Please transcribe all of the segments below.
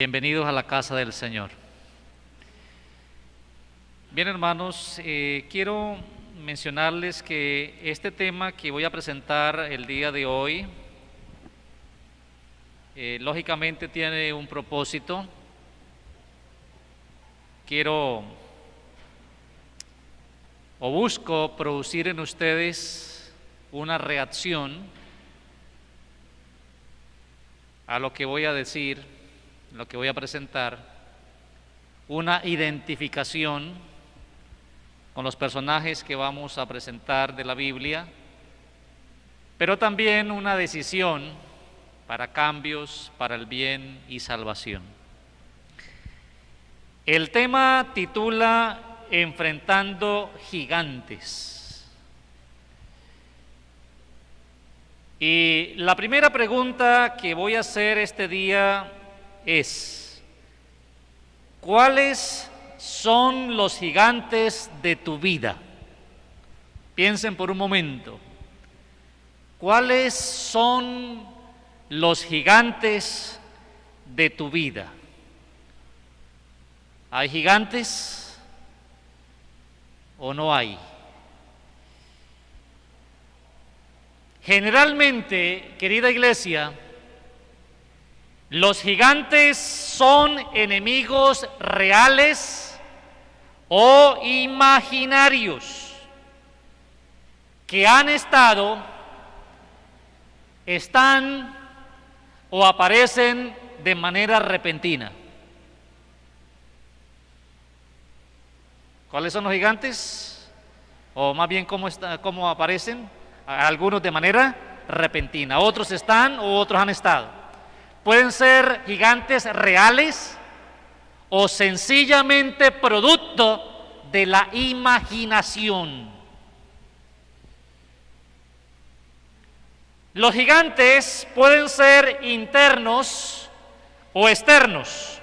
Bienvenidos a la casa del Señor. Bien, hermanos, quiero mencionarles que este tema que voy a presentar el día de hoy, lógicamente tiene un propósito. Quiero o busco producir en ustedes una reacción a lo que voy a decir, lo que voy a presentar, una identificación con los personajes que vamos a presentar de la Biblia, pero también una decisión para cambios, para el bien y salvación. El tema titula Enfrentando gigantes. Y la primera pregunta que voy a hacer este día es: ¿cuáles son los gigantes de tu vida? Piensen por un momento. ¿Cuáles son los gigantes de tu vida? ¿Hay gigantes o no hay? Generalmente, querida iglesia, los gigantes son enemigos reales o imaginarios que han estado, están o aparecen de manera repentina. ¿Cuáles son los gigantes? O más bien, ¿cómo aparecen? Algunos de manera repentina, otros están o otros han estado. Pueden ser gigantes reales o sencillamente producto de la imaginación. Los gigantes pueden ser internos o externos.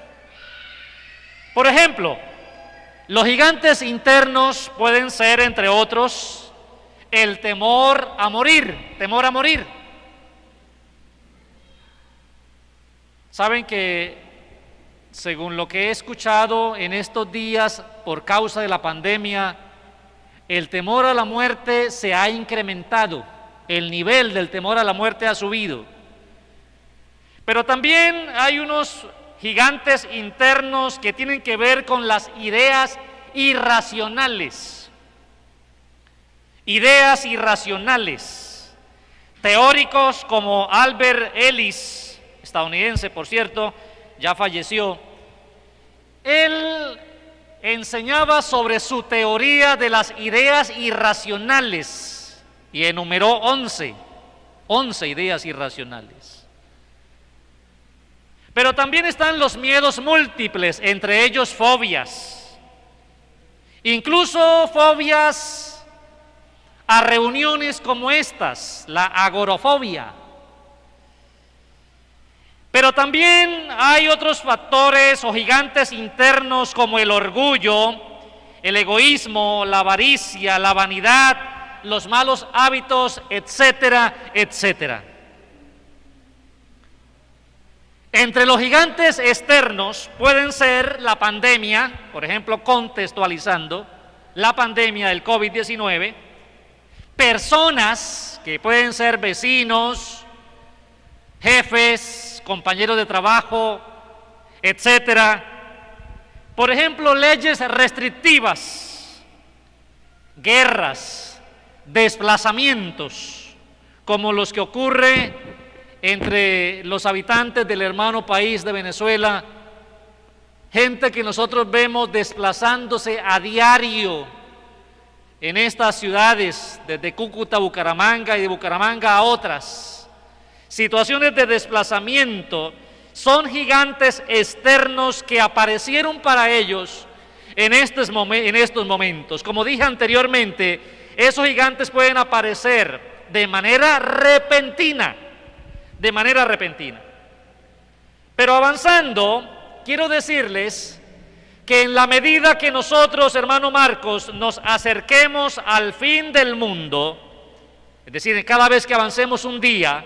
Por ejemplo, los gigantes internos pueden ser, entre otros, el temor a morir, Saben que, según lo que he escuchado en estos días por causa de la pandemia, el temor a la muerte se ha incrementado, el nivel del temor a la muerte ha subido. Pero también hay unos gigantes internos que tienen que ver con las ideas irracionales. Ideas irracionales. Teóricos como Albert Ellis, estadounidense, por cierto, ya falleció. Él enseñaba sobre su teoría de las ideas irracionales y enumeró 11 ideas irracionales. Pero también están los miedos múltiples, entre ellos fobias, incluso fobias a reuniones como estas, la agorafobia. Pero también hay otros factores o gigantes internos como el orgullo, el egoísmo, la avaricia, la vanidad, los malos hábitos, etcétera, etcétera. Entre los gigantes externos pueden ser la pandemia, por ejemplo, contextualizando la pandemia del COVID-19, personas que pueden ser vecinos, jefes, compañeros de trabajo, etcétera. Por ejemplo, leyes restrictivas, guerras, desplazamientos, como los que ocurre entre los habitantes del hermano país de Venezuela, gente que nosotros vemos desplazándose a diario en estas ciudades, desde Cúcuta a Bucaramanga y de Bucaramanga a otras. Situaciones de desplazamiento son gigantes externos que aparecieron para ellos en estos momentos. Como dije anteriormente, esos gigantes pueden aparecer de manera repentina. Pero avanzando, quiero decirles que en la medida que nosotros, hermano Marcos, nos acerquemos al fin del mundo, es decir, cada vez que avancemos un día,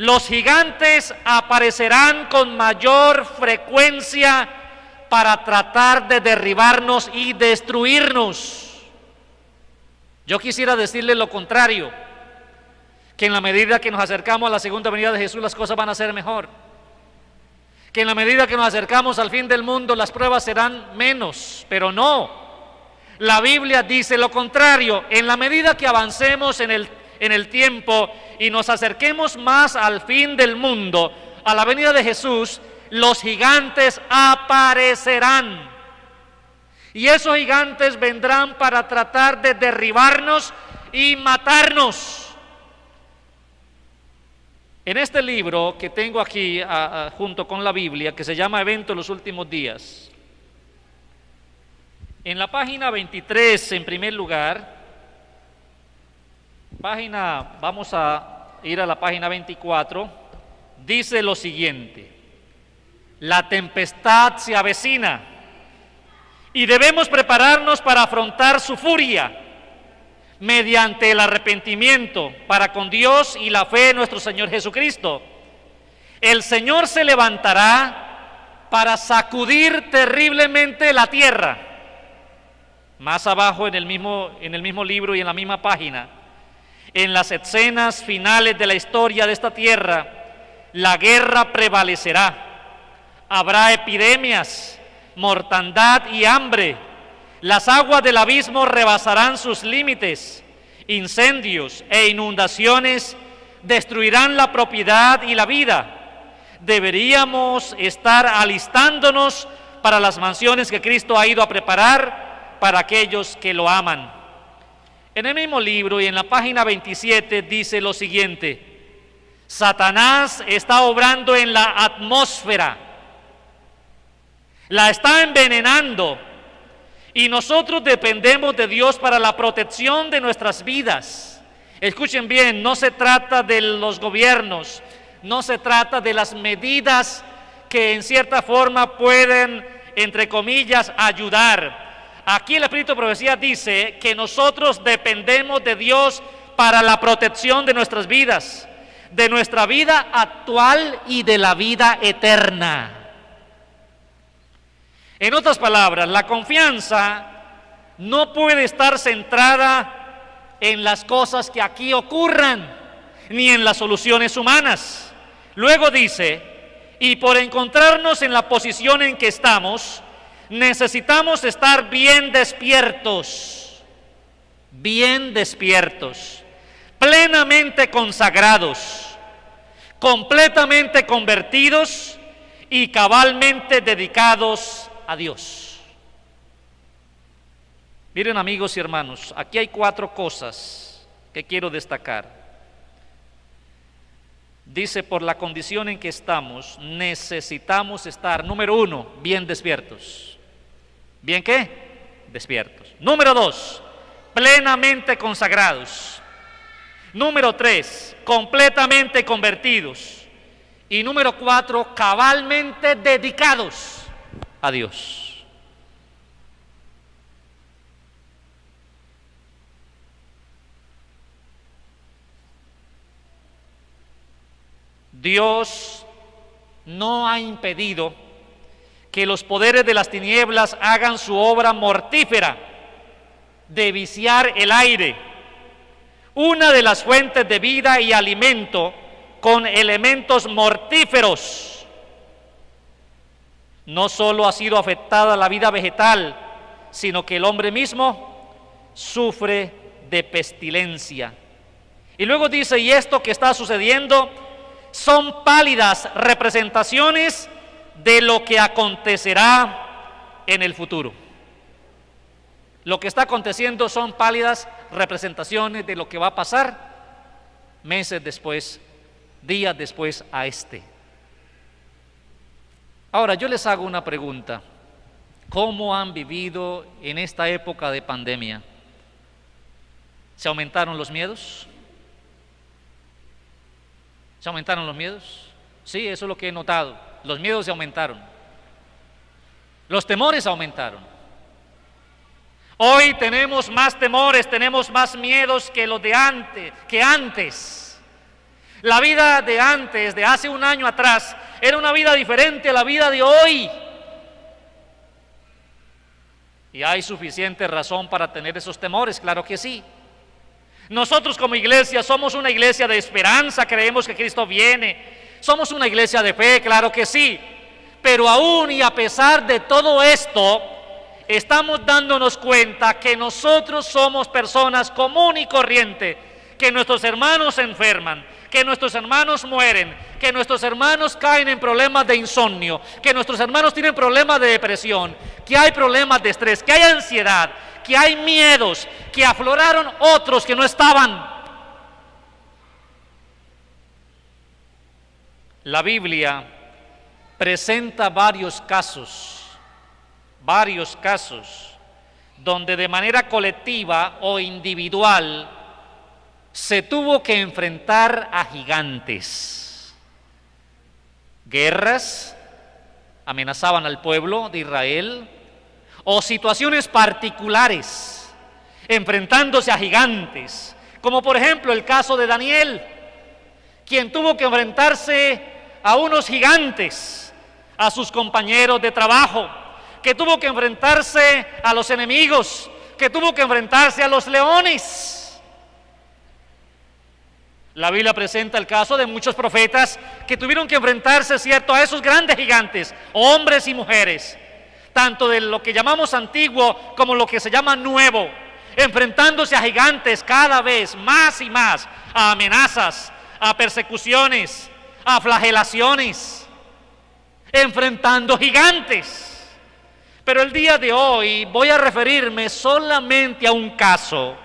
Los gigantes aparecerán con mayor frecuencia para tratar de derribarnos y destruirnos. Yo quisiera decirle lo contrario, que en la medida que nos acercamos a la segunda venida de Jesús, las cosas van a ser mejor. Que en la medida que nos acercamos al fin del mundo, las pruebas serán menos, pero no. La Biblia dice lo contrario. En la medida que avancemos en el tiempo y nos acerquemos más al fin del mundo, a la venida de Jesús, los gigantes aparecerán. Y esos gigantes vendrán para tratar de derribarnos y matarnos. En este libro que tengo aquí junto con la Biblia, que se llama Evento de los Últimos Días, en la página 23, en primer lugar, vamos a ir a la página 24, dice lo siguiente: la tempestad se avecina y debemos prepararnos para afrontar su furia mediante el arrepentimiento para con Dios y la fe en nuestro Señor Jesucristo. El Señor se levantará para sacudir terriblemente la tierra. Más abajo en el mismo libro y en la misma página, en las escenas finales de la historia de esta tierra, la guerra prevalecerá. Habrá epidemias, mortandad y hambre. Las aguas del abismo rebasarán sus límites. Incendios e inundaciones destruirán la propiedad y la vida. Deberíamos estar alistándonos para las mansiones que Cristo ha ido a preparar para aquellos que lo aman. En el mismo libro y en la página 27 dice lo siguiente: Satanás está obrando en la atmósfera, la está envenenando, y nosotros dependemos de Dios para la protección de nuestras vidas. Escuchen bien, no se trata de los gobiernos, no se trata de las medidas que en cierta forma pueden, entre comillas, ayudar. Aquí el Espíritu de Profecía dice que nosotros dependemos de Dios para la protección de nuestras vidas, de nuestra vida actual y de la vida eterna. En otras palabras, la confianza no puede estar centrada en las cosas que aquí ocurran, ni en las soluciones humanas. Luego dice: y por encontrarnos en la posición en que estamos, necesitamos estar bien despiertos, plenamente consagrados, completamente convertidos y cabalmente dedicados a Dios. Miren, amigos y hermanos, aquí hay 4 cosas que quiero destacar. Dice: por la condición en que estamos, necesitamos estar, número 1, bien despiertos. ¿Bien qué? Despiertos. Número 2, plenamente consagrados. Número 3, completamente convertidos. Y número 4, cabalmente dedicados a Dios. Dios no ha impedido que los poderes de las tinieblas hagan su obra mortífera de viciar el aire, una de las fuentes de vida y alimento con elementos mortíferos. No solo ha sido afectada la vida vegetal, sino que el hombre mismo sufre de pestilencia. Y luego dice: y esto que está sucediendo son pálidas representaciones de lo que acontecerá en el futuro. Lo que está aconteciendo son pálidas representaciones de lo que va a pasar meses después, días después a este. Ahora, yo les hago una pregunta: ¿cómo han vivido en esta época de pandemia? ¿Se aumentaron los miedos? ¿Se aumentaron los miedos? Sí, eso es lo que he notado. Los miedos se aumentaron. Los temores aumentaron. Hoy tenemos más temores, tenemos más miedos que los de antes, La vida de antes, de hace un año atrás, era una vida diferente a la vida de hoy. Y hay suficiente razón para tener esos temores, claro que sí. Nosotros como iglesia somos una iglesia de esperanza, creemos que Cristo viene. Somos una iglesia de fe, claro que sí. Pero aún y a pesar de todo esto, estamos dándonos cuenta que nosotros somos personas común y corriente, que nuestros hermanos se enferman, que nuestros hermanos mueren, que nuestros hermanos caen en problemas de insomnio, que nuestros hermanos tienen problemas de depresión, que hay problemas de estrés, que hay ansiedad, que hay miedos, que afloraron otros que no estaban. La Biblia presenta varios casos donde de manera colectiva o individual se tuvo que enfrentar a gigantes. Guerras amenazaban al pueblo de Israel, o situaciones particulares enfrentándose a gigantes, como por ejemplo el caso de Daniel, quien tuvo que enfrentarse a unos gigantes, a sus compañeros de trabajo, que tuvo que enfrentarse a los enemigos, que tuvo que enfrentarse a los leones. La Biblia presenta el caso de muchos profetas que tuvieron que enfrentarse, ¿cierto?, a esos grandes gigantes, hombres y mujeres, tanto de lo que llamamos antiguo como lo que se llama nuevo, enfrentándose a gigantes cada vez más y más, a amenazas, a persecuciones, a flagelaciones, enfrentando gigantes. Pero el día de hoy voy a referirme solamente a un caso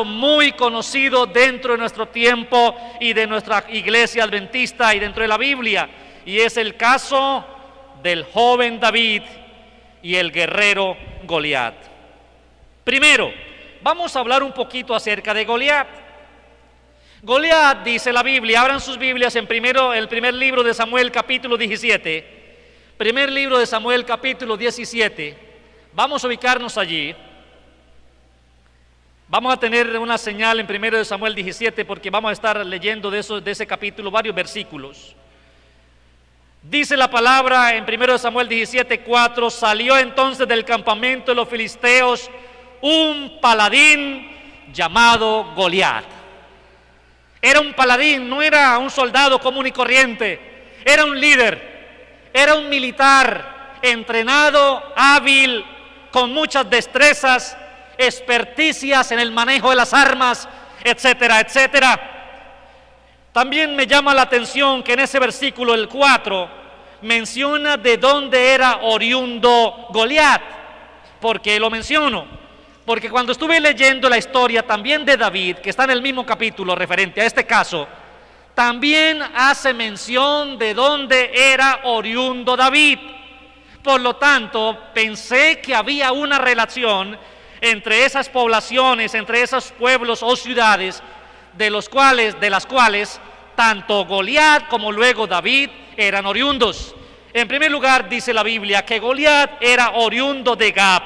muy conocido dentro de nuestro tiempo y de nuestra iglesia adventista y dentro de la Biblia, y es el caso del joven David y el guerrero Goliat. Primero, vamos a hablar un poquito acerca de Goliat. Goliat, dice la Biblia, abran sus Biblias en el primer libro de Samuel, capítulo 17. Primer libro de Samuel, capítulo 17. Vamos a ubicarnos allí. Vamos a tener una señal en 1 de Samuel 17 porque vamos a estar leyendo de ese capítulo varios versículos. Dice la palabra en 1 de Samuel 17:4: salió entonces del campamento de los filisteos un paladín llamado Goliat. Era un paladín, no era un soldado común y corriente, era un líder, era un militar entrenado, hábil, con muchas destrezas, experticias en el manejo de las armas, etcétera, etcétera. También me llama la atención que en ese versículo, el 4, menciona de dónde era oriundo Goliat. ¿Por qué lo menciono? Porque cuando estuve leyendo la historia también de David, que está en el mismo capítulo referente a este caso, también hace mención de dónde era oriundo David. Por lo tanto, pensé que había una relación entre esas poblaciones, entre esos pueblos o ciudades, de las cuales tanto Goliat como luego David eran oriundos. En primer lugar, dice la Biblia que Goliat era oriundo de Gab.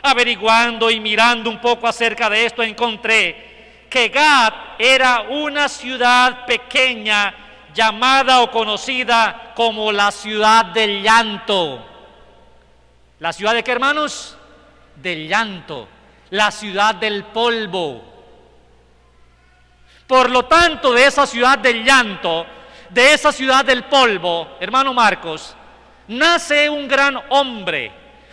Averiguando y mirando un poco acerca de esto, encontré que Gab era una ciudad pequeña llamada o conocida como la ciudad del llanto. ¿La ciudad de qué, hermanos? Del llanto, la ciudad del polvo. Por lo tanto, de esa ciudad del llanto, de esa ciudad del polvo, hermano Marcos, nace un gran hombre,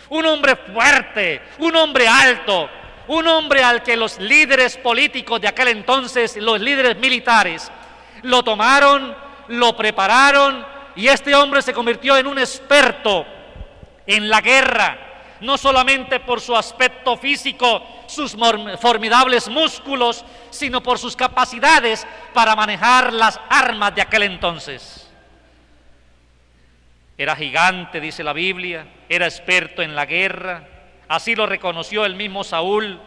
un hombre fuerte, un hombre alto, un hombre al que los líderes políticos de aquel entonces, los líderes militares, lo tomaron, lo prepararon, y este hombre se convirtió en un experto en la guerra, no solamente por su aspecto físico, sus formidables músculos, sino por sus capacidades para manejar las armas de aquel entonces. Era gigante, dice la Biblia, era experto en la guerra, así lo reconoció el mismo Saúl,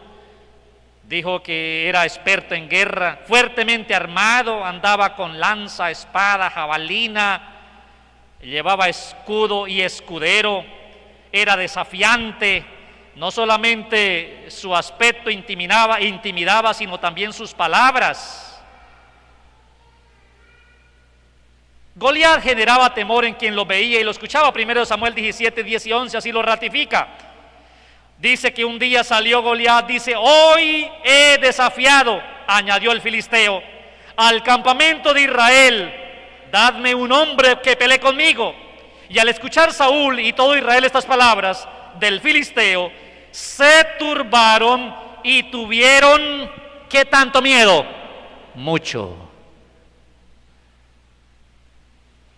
dijo que era experto en guerra, fuertemente armado, andaba con lanza, espada, jabalina, llevaba escudo y escudero, era desafiante, no solamente su aspecto intimidaba, sino también sus palabras. Goliat generaba temor en quien lo veía y lo escuchaba. 1 Samuel 17, 10 y 11 así lo ratifica. Dice que un día salió Goliat, dice: hoy he desafiado, añadió el filisteo, al campamento de Israel. Dadme un hombre que pelee conmigo. Y al escuchar Saúl y todo Israel estas palabras del filisteo, se turbaron y tuvieron, ¿qué tanto miedo? Mucho.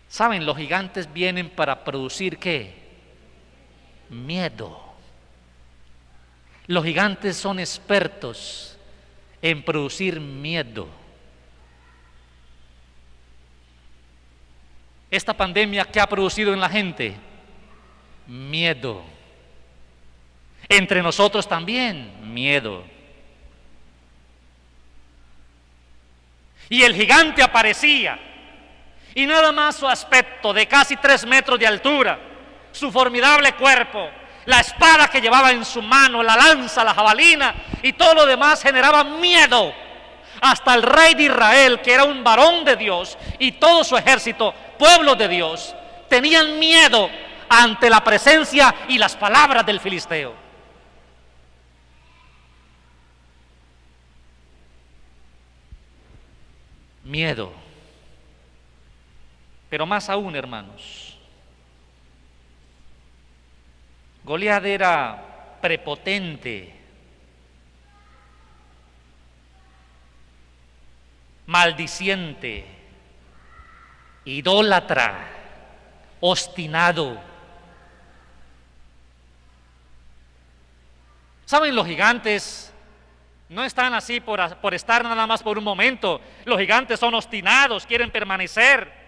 ¿Saben? Los gigantes vienen para producir ¿qué? Miedo. Los gigantes son expertos en producir miedo. Esta pandemia, ¿qué ha producido en la gente? Miedo. Entre nosotros también, miedo. Y el gigante aparecía, y nada más su aspecto de casi 3 metros de altura, su formidable cuerpo, la espada que llevaba en su mano, la lanza, la jabalina y todo lo demás generaba miedo. Hasta el rey de Israel, que era un varón de Dios, y todo su ejército, pueblo de Dios, tenían miedo ante la presencia y las palabras del filisteo. Miedo. Pero más aún, hermanos, Goliat era prepotente, maldiciente, idólatra, obstinado. ¿Saben? Los gigantes no están así por estar nada más por un momento. Los gigantes son obstinados, quieren permanecer.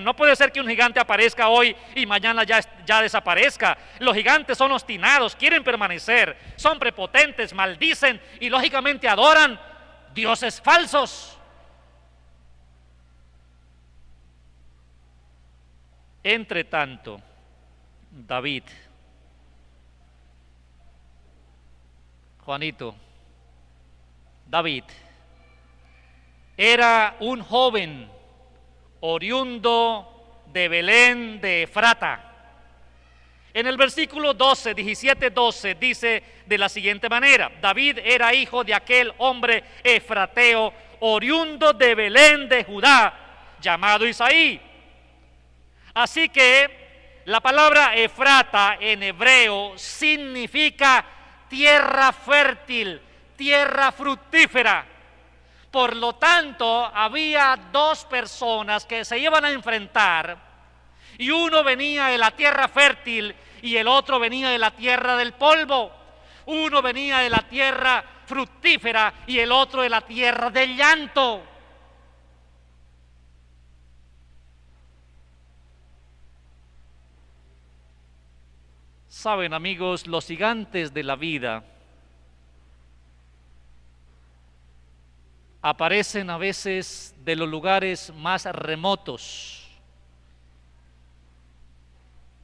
No puede ser que un gigante aparezca hoy y mañana ya desaparezca. Los gigantes son obstinados, quieren permanecer, son prepotentes, maldicen y lógicamente adoran dioses falsos. Entre tanto, David, Juanito, David era un joven oriundo de Belén de Efrata. En el versículo 17-12 dice de la siguiente manera: David era hijo de aquel hombre efrateo, oriundo de Belén de Judá, llamado Isaí. Así que la palabra Efrata en hebreo significa tierra fértil, tierra fructífera. Por lo tanto, había 2 personas que se iban a enfrentar, y uno venía de la tierra fértil y el otro venía de la tierra del polvo. Uno venía de la tierra fructífera y el otro de la tierra del llanto. Saben, amigos, los gigantes de la vida aparecen a veces de los lugares más remotos,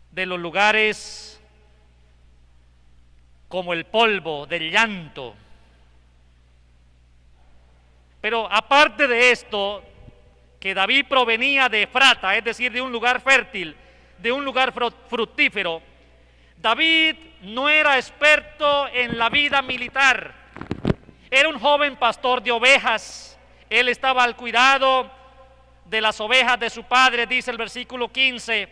de los lugares como el polvo, del llanto. Pero aparte de esto, que David provenía de Efrata, es decir, de un lugar fértil, de un lugar fructífero, David no era experto en la vida militar. Era un joven pastor de ovejas. Él estaba al cuidado de las ovejas de su padre, dice el versículo 15.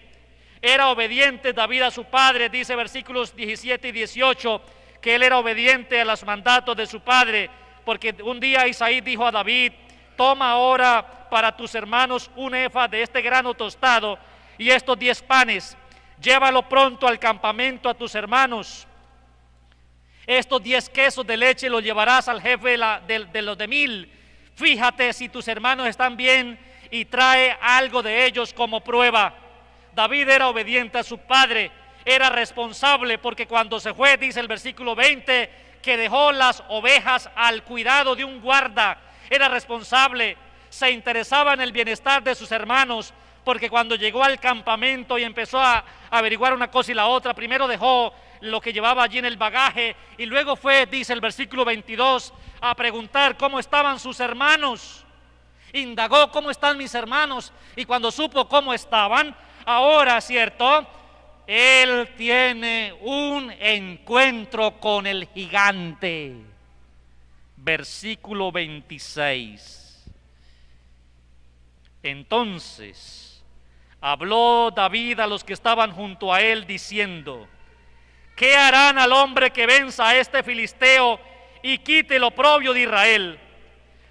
Era obediente David a su padre, dice versículos 17 y 18, que él era obediente a los mandatos de su padre, porque un día Isaí dijo a David: toma ahora para tus hermanos un efa de este grano tostado y estos 10 panes, llévalo pronto al campamento a tus hermanos. Estos 10 quesos de leche los llevarás al jefe de los de 1000. Fíjate si tus hermanos están bien y trae algo de ellos como prueba. David era obediente a su padre, era responsable, porque cuando se fue, dice el versículo 20, que dejó las ovejas al cuidado de un guarda. Era responsable, se interesaba en el bienestar de sus hermanos, porque cuando llegó al campamento y empezó a averiguar una cosa y la otra, primero dejó lo que llevaba allí en el bagaje y luego fue, dice el versículo 22, a preguntar cómo estaban sus hermanos. indagó cómo están mis hermanos y cuando supo cómo estaban, ahora, ¿cierto?, él tiene un encuentro con el gigante. Versículo 26. Entonces habló David a los que estaban junto a él diciendo: ¿qué harán al hombre que venza a este filisteo y quite el oprobio de Israel?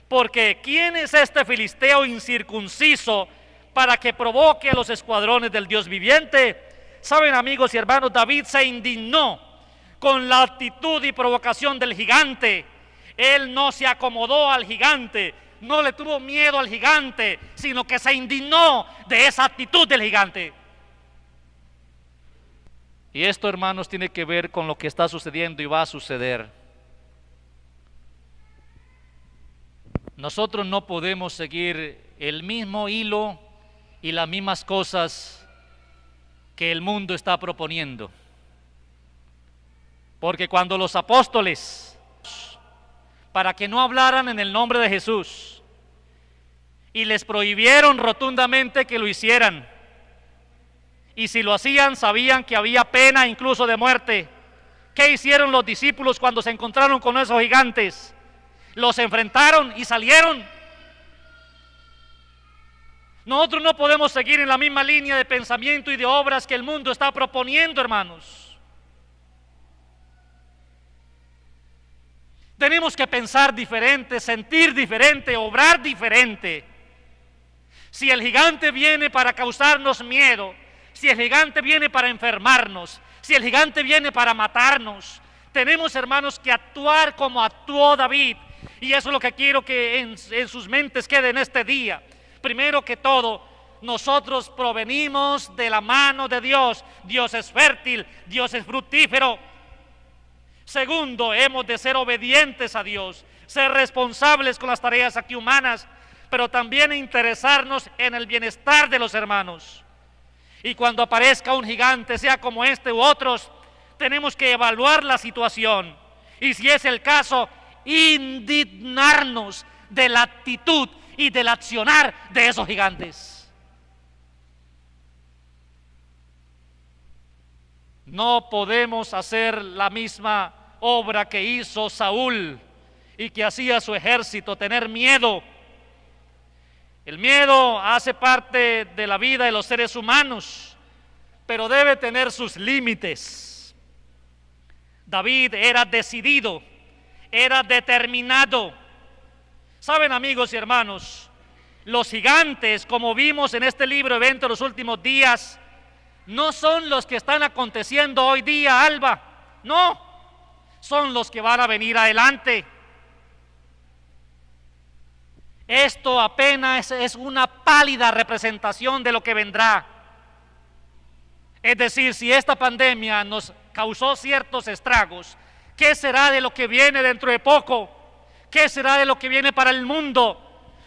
Porque ¿quién es este filisteo incircunciso para que provoque a los escuadrones del Dios viviente? Saben, amigos y hermanos, David se indignó con la actitud y provocación del gigante. Él no se acomodó al gigante, no le tuvo miedo al gigante, sino que se indignó de esa actitud del gigante. Y esto, hermanos, tiene que ver con lo que está sucediendo y va a suceder. Nosotros no podemos seguir el mismo hilo y las mismas cosas que el mundo está proponiendo. Porque cuando los apóstoles, para que no hablaran en el nombre de Jesús, y les prohibieron rotundamente que lo hicieran, y si lo hacían sabían que había pena incluso de muerte, ¿qué hicieron los discípulos cuando se encontraron con esos gigantes? Los enfrentaron y salieron. Nosotros no podemos seguir en la misma línea de pensamiento y de obras que el mundo está proponiendo, hermanos. Tenemos que pensar diferente, sentir diferente, obrar diferente. Si el gigante viene para causarnos miedo, si el gigante viene para enfermarnos, si el gigante viene para matarnos, tenemos, hermanos, que actuar como actuó David. Y eso es lo que quiero que en sus mentes quede en este día. Primero que todo, nosotros provenimos de la mano de Dios. Dios es fértil, Dios es fructífero. Segundo, hemos de ser obedientes a Dios, ser responsables con las tareas aquí humanas, pero también interesarnos en el bienestar de los hermanos. Y cuando aparezca un gigante, sea como este u otros, tenemos que evaluar la situación. Y si es el caso, indignarnos de la actitud y del accionar de esos gigantes. No podemos hacer la misma obra que hizo Saúl y que hacía su ejército, tener miedo. El miedo hace parte de la vida de los seres humanos, pero debe tener sus límites. David era decidido, era determinado. Saben, amigos y hermanos, los gigantes, como vimos en este libro Evento de los Últimos Días, no son los que están aconteciendo hoy día, Alba, no, son los que van a venir adelante. Esto apenas es una pálida representación de lo que vendrá. Es decir, si esta pandemia nos causó ciertos estragos, ¿qué será de lo que viene dentro de poco? ¿Qué será de lo que viene para el mundo?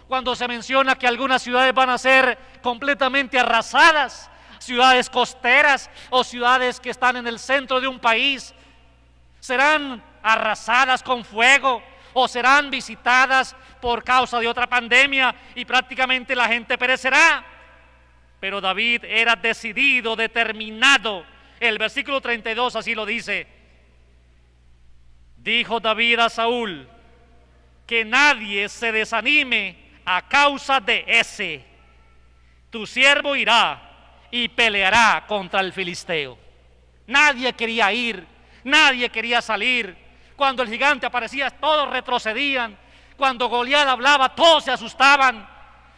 Cuando se menciona que algunas ciudades van a ser completamente arrasadas, ciudades costeras o ciudades que están en el centro de un país, serán arrasadas con fuego o serán visitadas por causa de otra pandemia y prácticamente la gente perecerá. Pero David era decidido, determinado. El versículo 32 así lo dice. Dijo David a Saúl: que nadie se desanime a causa de ese. Tu siervo irá y peleará contra el filisteo. Nadie quería ir, nadie quería salir. Cuando el gigante aparecía, todos retrocedían. Cuando Goliat hablaba, todos se asustaban.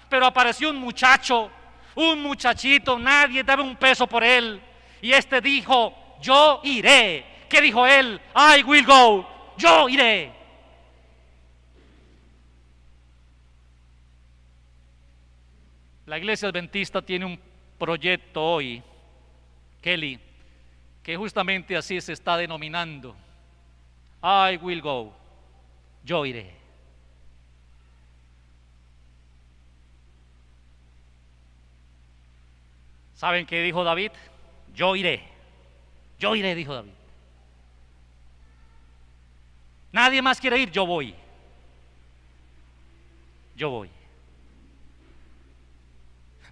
Pero apareció un muchacho, un muchachito, nadie daba un peso por él. Y este dijo: yo iré. ¿Qué dijo él? I will go. Yo iré. La Iglesia Adventista tiene un proyecto hoy, Kelly, que justamente así se está denominando. I will go. Yo iré. ¿Saben qué dijo David? Yo iré. Yo iré, dijo David. Nadie más quiere ir, yo voy. Yo voy.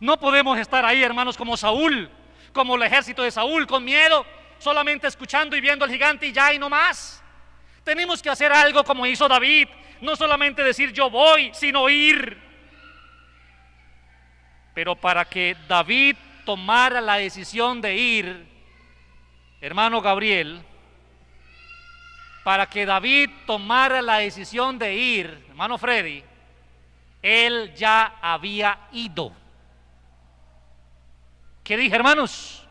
No podemos estar ahí, hermanos, como Saúl, como el ejército de Saúl, con miedo, solamente escuchando y viendo al gigante y ya y no más. Tenemos que hacer algo como hizo David, no solamente decir yo voy, sino ir. Pero para que David tomara la decisión de ir, hermano Gabriel, para que David tomara la decisión de ir, hermano Freddy, él ya había ido. ¿Qué dije, hermanos?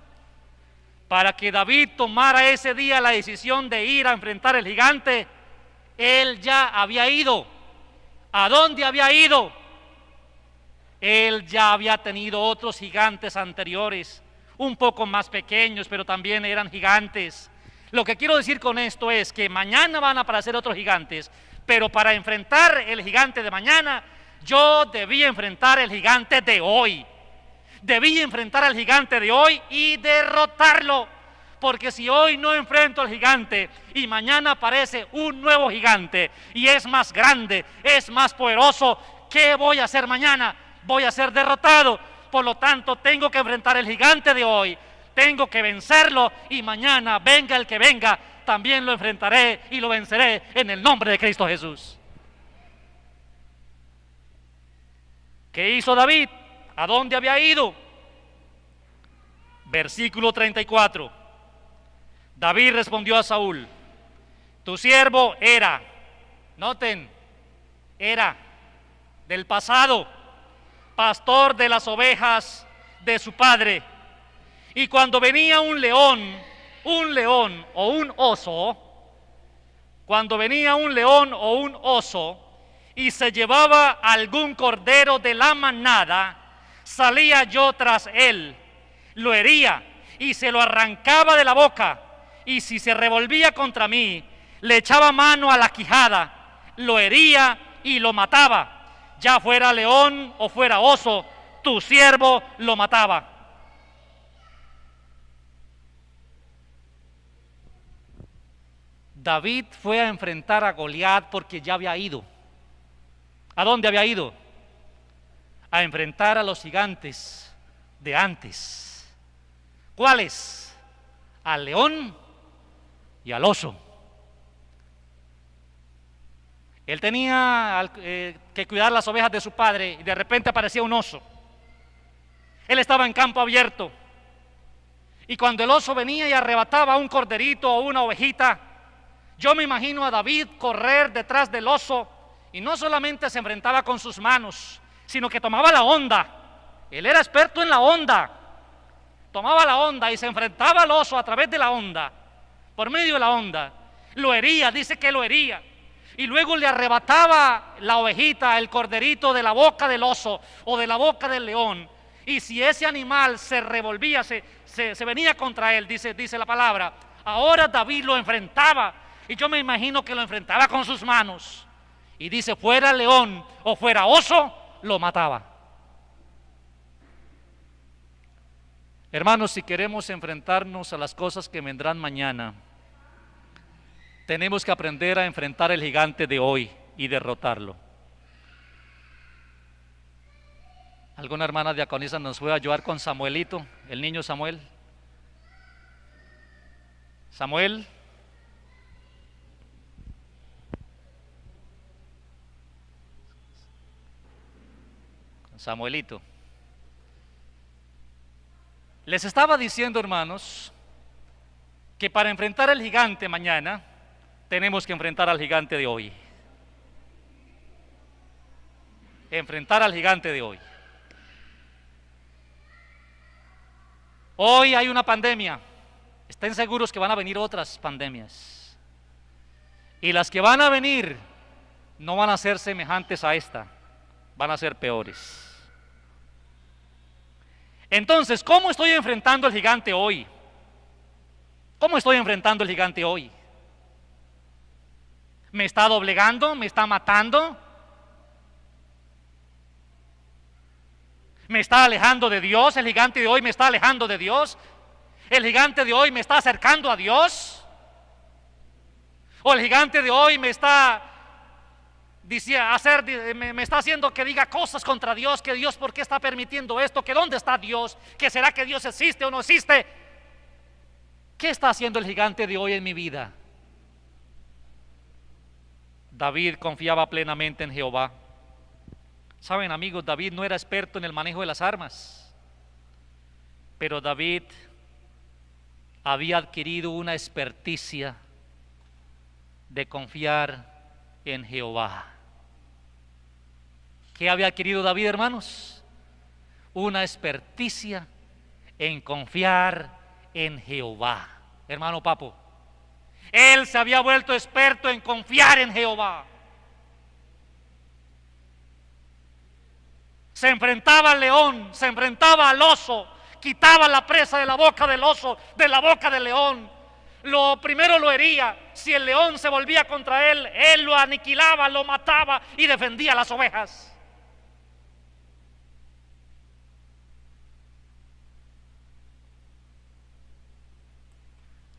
Para que David tomara ese día la decisión de ir a enfrentar al gigante, él ya había ido. ¿A dónde había ido? Él ya había tenido otros gigantes anteriores, un poco más pequeños, pero también eran gigantes. Lo que quiero decir con esto es que mañana van a aparecer otros gigantes, pero para enfrentar el gigante de mañana, yo debí enfrentar el gigante de hoy. Debí enfrentar al gigante de hoy y derrotarlo, porque si hoy no enfrento al gigante y mañana aparece un nuevo gigante y es más grande, es más poderoso, ¿qué voy a hacer mañana? Voy a ser derrotado. Por lo tanto, tengo que enfrentar el gigante de hoy, tengo que vencerlo y mañana, venga el que venga, también lo enfrentaré y lo venceré en el nombre de Cristo Jesús. ¿Qué hizo David? ¿A dónde había ido? Versículo 34. David respondió a Saúl: tu siervo era, noten, era del pasado, pastor de las ovejas de su padre. Y cuando venía un león o un oso, cuando venía un león o un oso y se llevaba algún cordero de la manada, salía yo tras él, lo hería y se lo arrancaba de la boca, y si se revolvía contra mí, le echaba mano a la quijada, lo hería y lo mataba. Ya fuera león o fuera oso, tu siervo lo mataba. David fue a enfrentar a Goliat porque ya había ido. ¿A dónde había ido? A enfrentar a los gigantes de antes. ¿Cuáles? Al león y al oso. Él tenía que cuidar las ovejas de su padre y de repente aparecía un oso. Él estaba en campo abierto y cuando el oso venía y arrebataba un corderito o una ovejita, yo me imagino a David correr detrás del oso y no solamente se enfrentaba con sus manos, sino que tomaba la onda. Él era experto en la onda. Tomaba la onda y se enfrentaba al oso a través de la onda, por medio de la onda. Lo hería, dice que lo hería. Y luego le arrebataba la ovejita, el corderito de la boca del oso o de la boca del león. Y si ese animal se revolvía, se venía contra él, dice la palabra, ahora David lo enfrentaba. Y yo me imagino que lo enfrentaba con sus manos. Y dice, fuera león o fuera oso, lo mataba. Hermanos, si queremos enfrentarnos a las cosas que vendrán mañana, tenemos que aprender a enfrentar el gigante de hoy y derrotarlo. ¿Alguna hermana diaconisa nos puede ayudar con Samuelito, el niño Samuel? Samuel. Samuelito. Les estaba diciendo, hermanos, que para enfrentar al gigante mañana, tenemos que enfrentar al gigante de hoy. Enfrentar al gigante de hoy. Hoy hay una pandemia. Estén seguros que van a venir otras pandemias. Y las que van a venir no van a ser semejantes a esta, van a ser peores. Entonces, ¿cómo estoy enfrentando al gigante hoy? ¿Cómo estoy enfrentando al gigante hoy? ¿Me está doblegando? ¿Me está matando? ¿Me está alejando de Dios? ¿El gigante de hoy me está alejando de Dios? ¿El gigante de hoy me está acercando a Dios? ¿O el gigante de hoy me está me está haciendo que diga cosas contra Dios, que Dios por qué está permitiendo esto, que dónde está Dios, que será que Dios existe o no existe. ¿Qué está haciendo el gigante de hoy en mi vida? David confiaba plenamente en Jehová. Saben, amigos, David no era experto en el manejo de las armas, pero David había adquirido una experticia de confiar en Jehová. ¿Qué había adquirido David, hermanos? Una experticia en confiar en Jehová. Hermano Papo, él se había vuelto experto en confiar en Jehová. Se enfrentaba al león, se enfrentaba al oso, quitaba la presa de la boca del oso, de la boca del león. Lo primero lo hería. Si el león se volvía contra él, él lo aniquilaba, lo mataba y defendía las ovejas.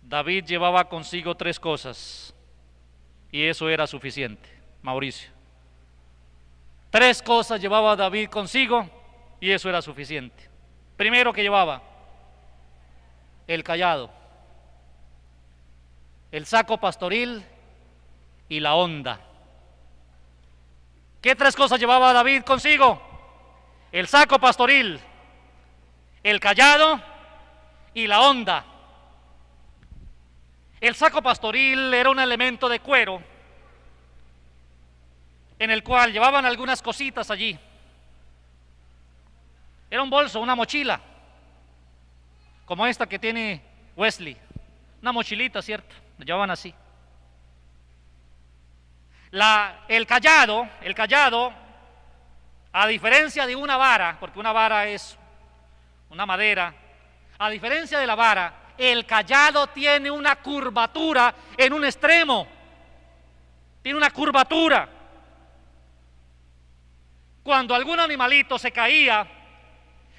David llevaba consigo 3 cosas y eso era suficiente. Mauricio, 3 cosas llevaba David consigo y eso era suficiente. Primero que llevaba el cayado, el saco pastoril y la honda. ¿Qué 3 cosas llevaba David consigo? El saco pastoril, el cayado y la honda. El saco pastoril era un elemento de cuero en el cual llevaban algunas cositas allí. Era un bolso, una mochila, como esta que tiene Wesley, una mochilita, ¿cierto? Lo llevaban así. El cayado, a diferencia de una vara, porque una vara es una madera, a diferencia de la vara, el cayado tiene una curvatura en un extremo, tiene una curvatura. Cuando algún animalito se caía,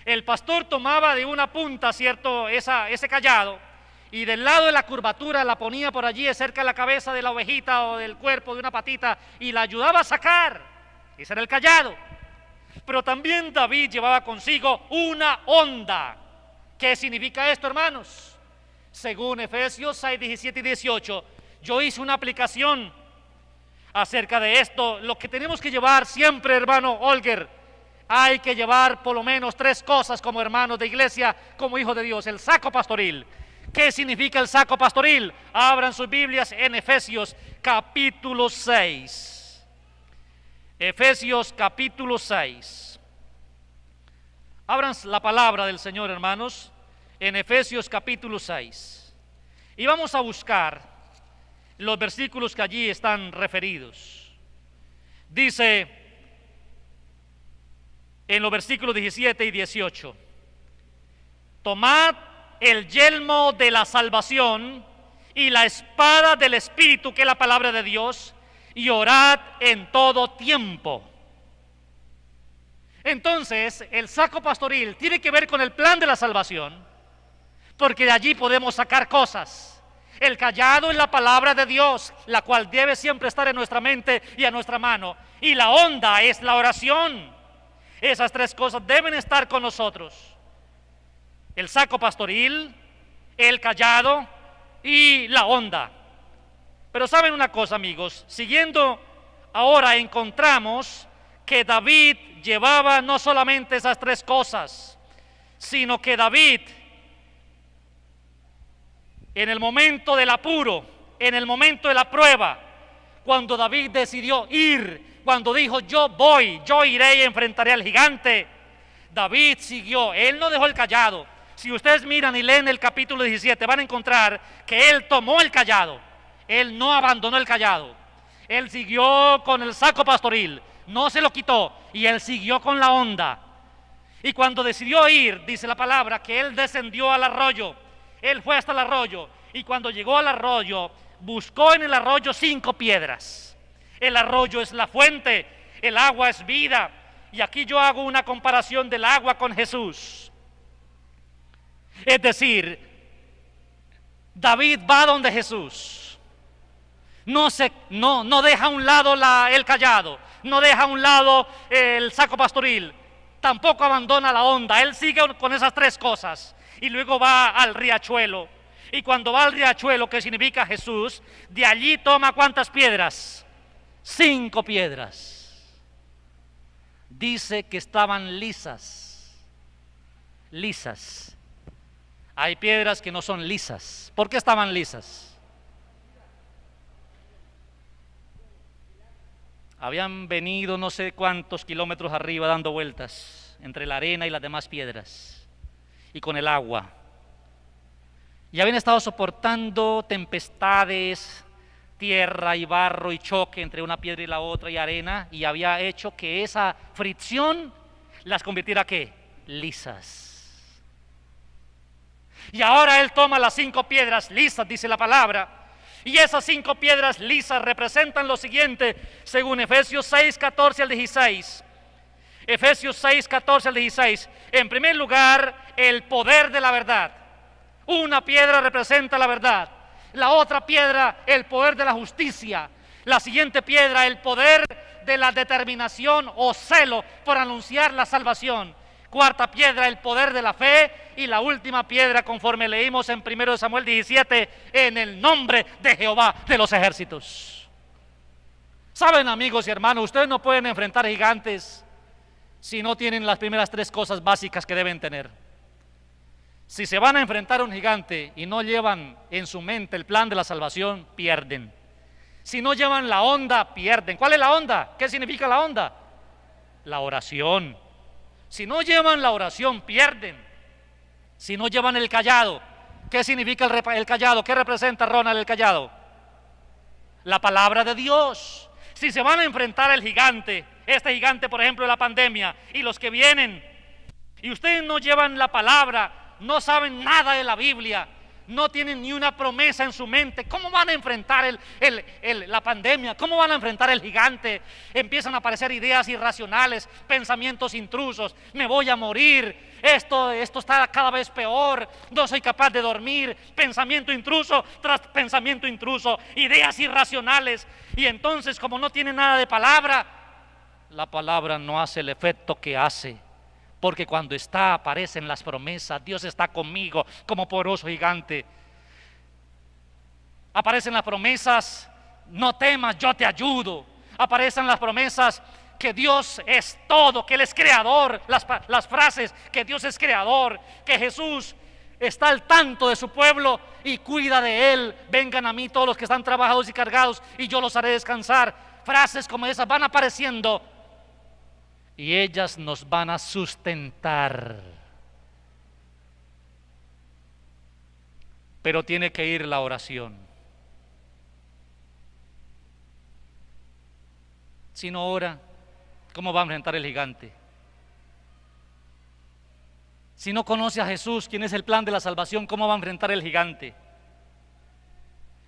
el pastor tomaba de una punta, ¿cierto?, ese cayado, y del lado de la curvatura la ponía por allí cerca de la cabeza de la ovejita o del cuerpo de una patita y la ayudaba a sacar. Ese era el cayado. Pero también David llevaba consigo una honda. ¿Qué significa esto, hermanos? Según Efesios 6, 17 y 18, yo hice una aplicación acerca de esto. Lo que tenemos que llevar siempre, hermano Olger, hay que llevar por lo menos 3 cosas como hermanos de iglesia, como hijos de Dios. El saco pastoril. ¿Qué significa el saco pastoril? Abran sus Biblias en Efesios capítulo 6. Efesios capítulo 6. Abran la palabra del Señor, hermanos, en Efesios capítulo 6. Y vamos a buscar los versículos que allí están referidos. Dice en los versículos 17 y 18: tomad el yelmo de la salvación y la espada del Espíritu, que es la palabra de Dios, y orad en todo tiempo. Entonces, el saco pastoril tiene que ver con el plan de la salvación, porque de allí podemos sacar cosas. El cayado es la palabra de Dios, la cual debe siempre estar en nuestra mente y a nuestra mano. Y la honda es la oración. Esas 3 cosas deben estar con nosotros: el saco pastoril, el cayado y la honda. Pero saben una cosa, amigos, siguiendo ahora encontramos que David llevaba no solamente esas 3 cosas, sino que David, en el momento del apuro, en el momento de la prueba, cuando David decidió ir, cuando dijo yo voy, yo iré y enfrentaré al gigante, David siguió, él no dejó el cayado. Si ustedes miran y leen el capítulo 17, van a encontrar que él tomó el cayado, él no abandonó el cayado, él siguió con el saco pastoril, no se lo quitó, y él siguió con la honda. Y cuando decidió ir, dice la palabra, que él descendió al arroyo, él fue hasta el arroyo, y cuando llegó al arroyo, buscó en el arroyo 5 piedras. El arroyo es la fuente, el agua es vida, y aquí yo hago una comparación del agua con Jesús. Es decir, David va donde Jesús, no deja a un lado el cayado, no deja a un lado el saco pastoril, tampoco abandona la onda, él sigue con esas tres cosas y luego va al riachuelo. Y cuando va al riachuelo, que significa Jesús, de allí toma ¿cuántas piedras? 5 piedras. Dice que estaban lisas. Lisas. Hay piedras que no son lisas. ¿Por qué estaban lisas? Habían venido no sé cuántos kilómetros arriba dando vueltas entre la arena y las demás piedras y con el agua. Y habían estado soportando tempestades, tierra y barro y choque entre una piedra y la otra y arena, y había hecho que esa fricción las convirtiera ¿qué? Lisas. Y ahora él toma las 5 piedras lisas, dice la palabra, y esas 5 piedras lisas representan lo siguiente, según Efesios 6, 14 al 16. Efesios 6, 14 al 16. En primer lugar, el poder de la verdad. Una piedra representa la verdad, la otra piedra el poder de la justicia, la siguiente piedra el poder de la determinación o celo por anunciar la salvación, cuarta piedra el poder de la fe y la última piedra, conforme leímos en 1 Samuel 17, en el nombre de Jehová de los ejércitos. Saben, amigos y hermanos, ustedes no pueden enfrentar gigantes si no tienen las primeras 3 cosas básicas que deben tener. Si se van a enfrentar a un gigante y no llevan en su mente el plan de la salvación, pierden. Si no llevan la onda, pierden. ¿Cuál es la onda? ¿Qué significa la onda? La oración. Si no llevan la oración, pierden. Si no llevan el cayado, ¿qué significa el cayado? ¿Qué representa, Ronald, el cayado? La palabra de Dios. Si se van a enfrentar al gigante, este gigante, por ejemplo, de la pandemia, y los que vienen, y ustedes no llevan la palabra, no saben nada de la Biblia, no tienen ni una promesa en su mente, ¿cómo van a enfrentar la pandemia? ¿Cómo van a enfrentar el gigante? Empiezan a aparecer ideas irracionales, pensamientos intrusos, me voy a morir, esto está cada vez peor, no soy capaz de dormir, pensamiento intruso tras pensamiento intruso, ideas irracionales, y entonces como no tiene nada de palabra, la palabra no hace el efecto que hace. Porque cuando aparecen las promesas, Dios está conmigo como poderoso gigante. Aparecen las promesas, no temas, yo te ayudo. Aparecen las promesas que Dios es todo, que Él es creador. Las frases que Dios es creador, que Jesús está al tanto de su pueblo y cuida de Él. Vengan a mí todos los que están trabajados y cargados y yo los haré descansar. Frases como esas van apareciendo. Y ellas nos van a sustentar. Pero tiene que ir la oración. Si no ora, ¿cómo va a enfrentar el gigante? Si no conoce a Jesús, ¿quién es el plan de la salvación? ¿Cómo va a enfrentar el gigante?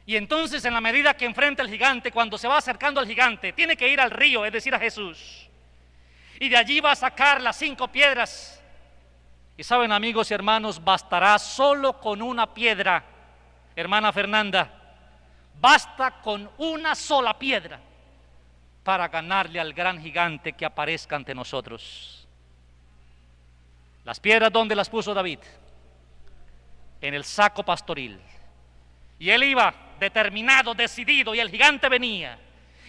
Y entonces, en la medida que enfrenta el gigante, cuando se va acercando al gigante, tiene que ir al río, es decir, a Jesús. Y de allí va a sacar las 5 piedras. Y saben, amigos y hermanos, bastará solo con una piedra. Hermana Fernanda, basta con una sola piedra para ganarle al gran gigante que aparezca ante nosotros. Las piedras, ¿dónde las puso David? En el saco pastoril. Y él iba determinado, decidido, y el gigante venía.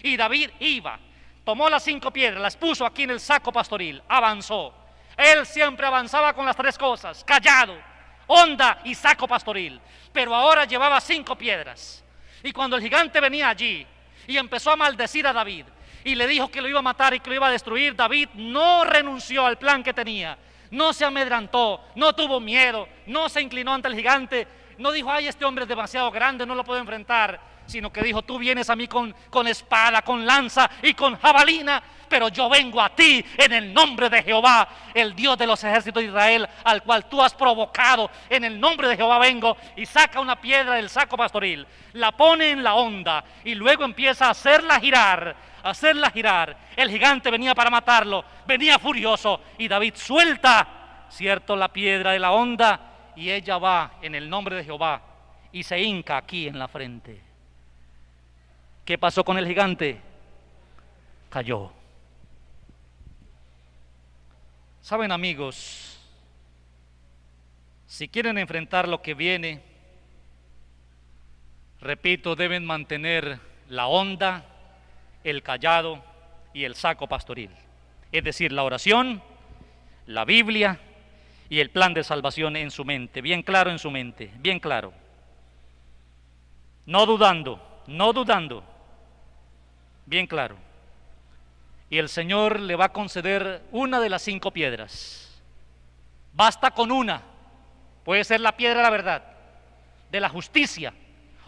Y David iba. Tomó las 5 piedras, las puso aquí en el saco pastoril, avanzó. Él siempre avanzaba con las 3 cosas, cayado, onda y saco pastoril. Pero ahora llevaba 5 piedras. Y cuando el gigante venía allí y empezó a maldecir a David y le dijo que lo iba a matar y que lo iba a destruir, David no renunció al plan que tenía. No se amedrantó, no tuvo miedo, no se inclinó ante el gigante. No dijo, ay, este hombre es demasiado grande, no lo puedo enfrentar. Sino que dijo, tú vienes a mí con espada, con lanza y con jabalina, pero yo vengo a ti en el nombre de Jehová, el Dios de los ejércitos de Israel, al cual tú has provocado. En el nombre de Jehová vengo. Y saca una piedra del saco pastoril, la pone en la onda y luego empieza a hacerla girar. El gigante venía para matarlo, venía furioso, y David suelta, cierto, la piedra de la onda, y ella va en el nombre de Jehová y se hinca aquí en la frente. ¿Qué pasó con el gigante? Cayó. Saben, amigos, si quieren enfrentar lo que viene, repito, deben mantener la onda, el cayado y el saco pastoril. Es decir, la oración, la Biblia y el plan de salvación en su mente, bien claro en su mente, bien claro. No dudando, no dudando, bien claro. Y el Señor le va a conceder una de las 5 piedras. Basta con una. Puede ser la piedra de la verdad, de la justicia,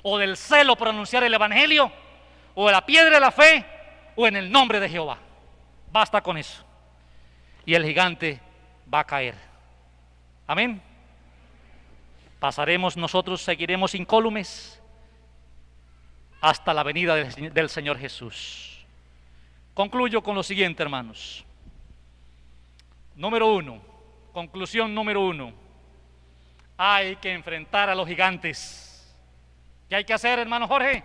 o del celo por anunciar el Evangelio, o de la piedra de la fe, o en el nombre de Jehová. Basta con eso. Y el gigante va a caer. Amén. Pasaremos nosotros, seguiremos incólumes hasta la venida del Señor Jesús. Concluyo con lo siguiente, hermanos. Número 1, conclusión número 1. Hay que enfrentar a los gigantes. ¿Qué hay que hacer, hermano Jorge?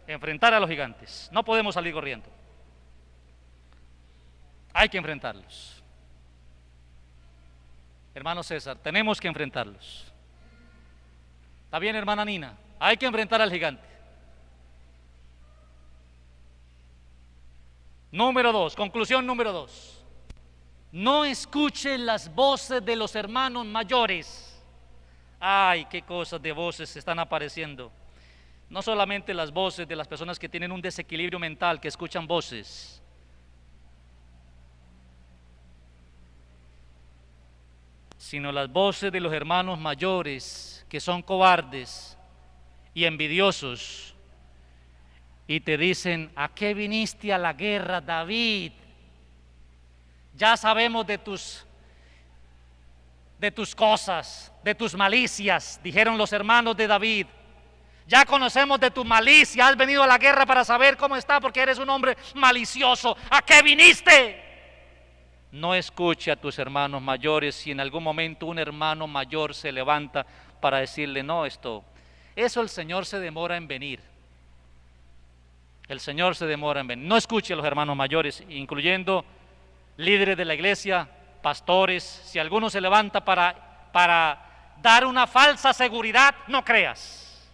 Enfrentar a los gigantes. No podemos salir corriendo. Hay que enfrentarlos. Hermano César, tenemos que enfrentarlos. ¿Está bien, hermana Nina? Hay que enfrentar al gigante. Número 2, conclusión número 2. No escuchen las voces de los hermanos mayores. Ay, qué cosas de voces están apareciendo. No solamente las voces de las personas que tienen un desequilibrio mental, que escuchan voces. Sino las voces de los hermanos mayores, que son cobardes y envidiosos. Y te dicen: ¿a qué viniste a la guerra, David? Ya sabemos de tus cosas, de tus malicias, dijeron los hermanos de David. Ya conocemos de tu malicia, has venido a la guerra para saber cómo está, porque eres un hombre malicioso. ¿A qué viniste? No escuche a tus hermanos mayores. Si en algún momento un hermano mayor se levanta para decirle: no, eso el Señor se demora en venir. El Señor se demora en venir. No escuche a los hermanos mayores, incluyendo líderes de la iglesia, pastores. Si alguno se levanta para dar una falsa seguridad, no creas.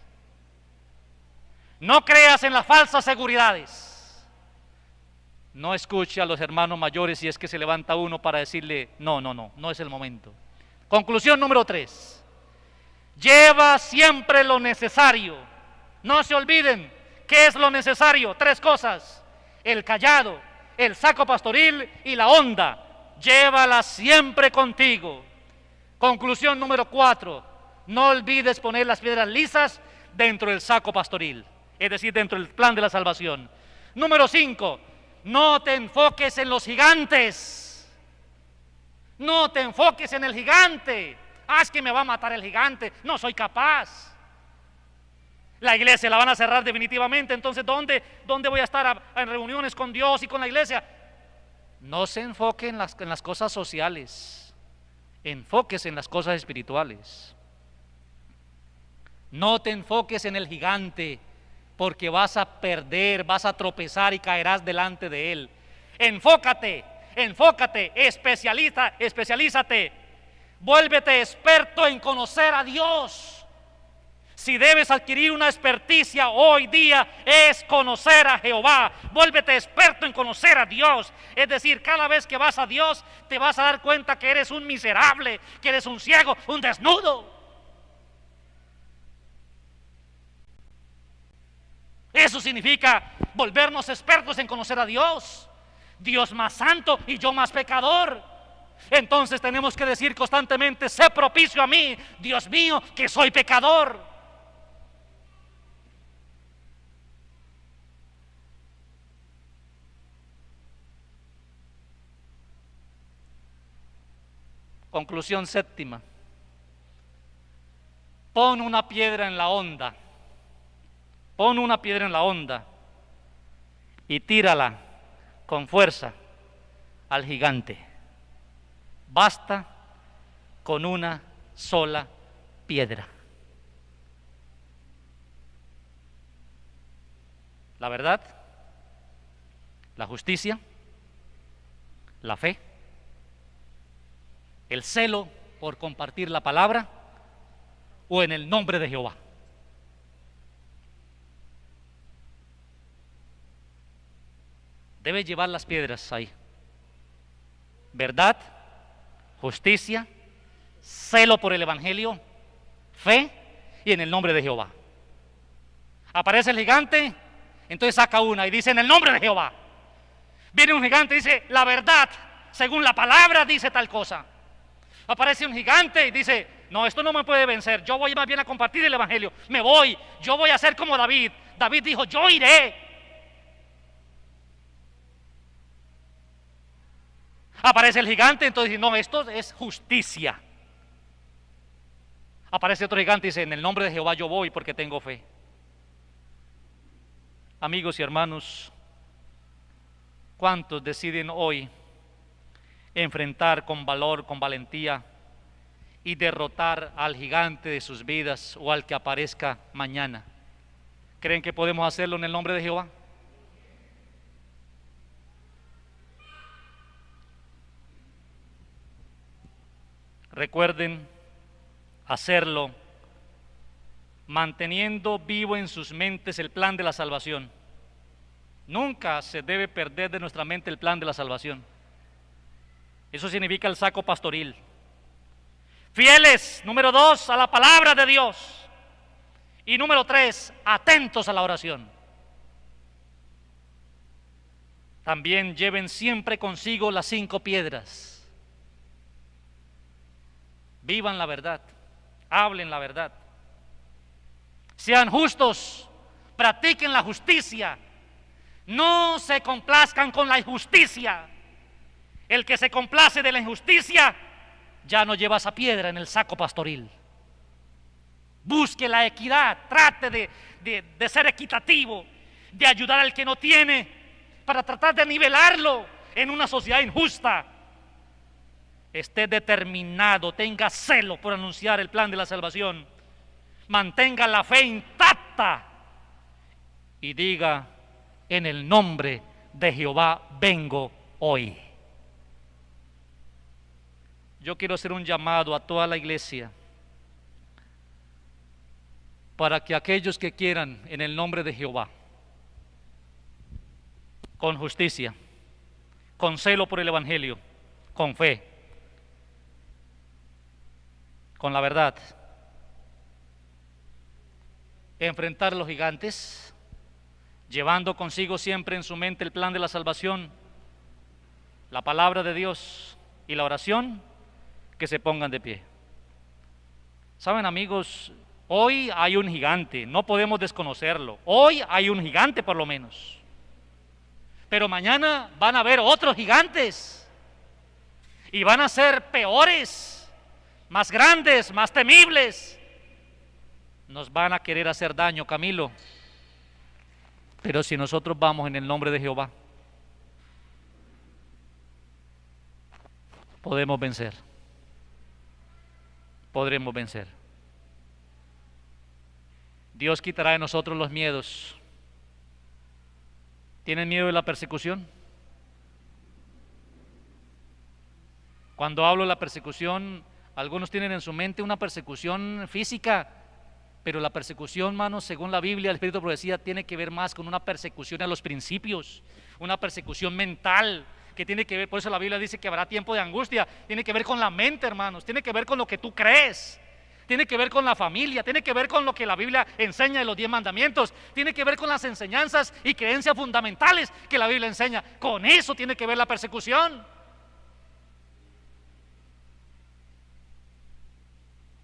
No creas en las falsas seguridades. No escuche a los hermanos mayores si es que se levanta uno para decirle: no es el momento. Conclusión número 3. Lleva siempre lo necesario. No se olviden, ¿qué es lo necesario? 3 cosas: el cayado, el saco pastoril y la onda. Llévala siempre contigo. Conclusión número 4. No olvides poner las piedras lisas dentro del saco pastoril, es decir, dentro del plan de la salvación. Número 5. No te enfoques en los gigantes. No te enfoques en el gigante. Es que me va a matar el gigante. No soy capaz. La iglesia la van a cerrar definitivamente. Entonces, ¿dónde voy a estar en reuniones con Dios y con la iglesia? No se enfoque en las cosas sociales. Enfóquese en las cosas espirituales. No te enfoques en el gigante, porque vas a perder, vas a tropezar y caerás delante de él. Enfócate, especialízate, vuélvete experto en conocer a Dios. Si debes adquirir una experticia hoy día, es conocer a Jehová. Vuélvete experto en conocer a Dios. Es decir, cada vez que vas a Dios, te vas a dar cuenta que eres un miserable, que eres un ciego, un desnudo. Eso significa volvernos expertos en conocer a Dios. Dios más santo y yo más pecador. Entonces tenemos que decir constantemente: sé propicio a mí, Dios mío, que soy pecador. Conclusión 7. Pon una piedra en la onda. Pon una piedra en la onda y tírala con fuerza al gigante. Basta con una sola piedra. La verdad, la justicia, la fe el celo por compartir la palabra o en el nombre de Jehová. Debe llevar las piedras ahí. Verdad, justicia, celo por el evangelio, fe y en el nombre de Jehová. Aparece el gigante, entonces saca una y dice en el nombre de Jehová. Viene un gigante y dice la verdad, según la palabra dice tal cosa. Aparece un gigante y dice no, esto no me puede vencer, yo voy más bien a compartir el evangelio, me voy, yo voy a ser como David. David dijo yo iré. Aparece el gigante, entonces dice, no, esto es justicia. Aparece otro gigante y dice, en el nombre de Jehová yo voy porque tengo fe. Amigos y hermanos, ¿cuántos deciden hoy enfrentar con valor, con valentía y derrotar al gigante de sus vidas o al que aparezca mañana? ¿Creen que podemos hacerlo en el nombre de Jehová? Recuerden hacerlo manteniendo vivo en sus mentes el plan de la salvación. Nunca se debe perder de nuestra mente el plan de la salvación. Eso significa el saco pastoril. Fieles, número 2, a la palabra de Dios. Y número 3, atentos a la oración. También lleven siempre consigo las 5 piedras. Vivan la verdad, hablen la verdad. Sean justos, practiquen la justicia. No se complazcan con la injusticia. El que se complace de la injusticia ya no lleva esa piedra en el saco pastoril. Busque la equidad, trate de ser equitativo, de ayudar al que no tiene, para tratar de nivelarlo en una sociedad injusta. Esté determinado, tenga celo por anunciar el plan de la salvación, mantenga la fe intacta y diga, en el nombre de Jehová vengo hoy. Yo quiero hacer un llamado a toda la iglesia para que aquellos que quieran en el nombre de Jehová, con justicia, con celo por el evangelio, con fe, con la verdad, enfrentar a los gigantes, llevando consigo siempre en su mente el plan de la salvación, la palabra de Dios y la oración, que se pongan de pie. Saben, amigos, hoy hay un gigante, no podemos desconocerlo. Hoy hay un gigante por lo menos, pero mañana van a haber otros gigantes y van a ser peores, más grandes, más temibles. Nos van a querer hacer daño, Camilo, pero si nosotros vamos en el nombre de Jehová, podemos vencer, podremos vencer. Dios quitará de nosotros los miedos. ¿Tienen miedo de la persecución? Cuando hablo de la persecución, algunos tienen en su mente una persecución física, pero la persecución, hermanos, según la Biblia, el Espíritu de Profecía, tiene que ver más con una persecución a los principios, una persecución mental, que tiene que ver, por eso la Biblia dice que habrá tiempo de angustia, tiene que ver con la mente, hermanos, tiene que ver con lo que tú crees, tiene que ver con la familia, tiene que ver con lo que la Biblia enseña de los 10 mandamientos, tiene que ver con las enseñanzas y creencias fundamentales que la Biblia enseña. Con eso tiene que ver la persecución.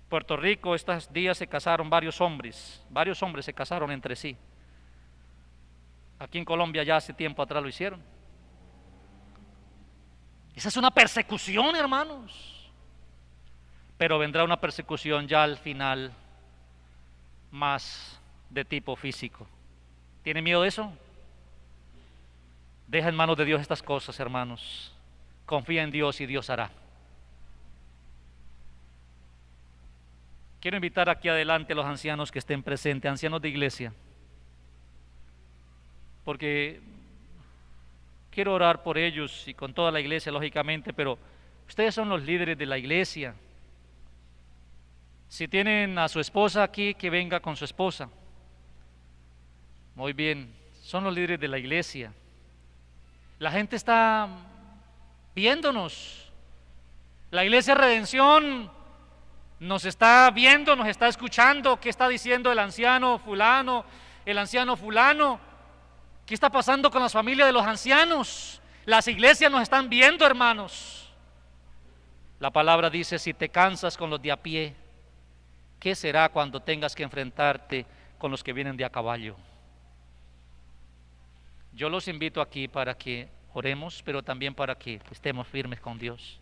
Puerto Rico, estos días se casaron varios hombres se casaron entre sí. Aquí en Colombia ya hace tiempo atrás lo hicieron. Esa es una persecución, hermanos. Pero vendrá una persecución ya al final más de tipo físico. ¿Tiene miedo de eso? Deja en manos de Dios estas cosas, hermanos. Confía en Dios y Dios hará. Quiero invitar aquí adelante a los ancianos que estén presentes, ancianos de iglesia, porque quiero orar por ellos y con toda la iglesia, lógicamente, pero Ustedes son los líderes de la iglesia. Si tienen a su esposa aquí, que venga con su esposa. Muy bien, son los líderes de la iglesia. La gente está viéndonos. La iglesia Redención nos está viendo, nos está escuchando. ¿Qué está diciendo el anciano fulano, el anciano fulano? ¿Qué está pasando con las familias de los ancianos? Las iglesias nos están viendo, hermanos. La palabra dice, si te cansas con los de a pie, ¿qué será cuando tengas que enfrentarte con los que vienen de a caballo? Yo los invito aquí para que oremos, pero también para que estemos firmes con Dios.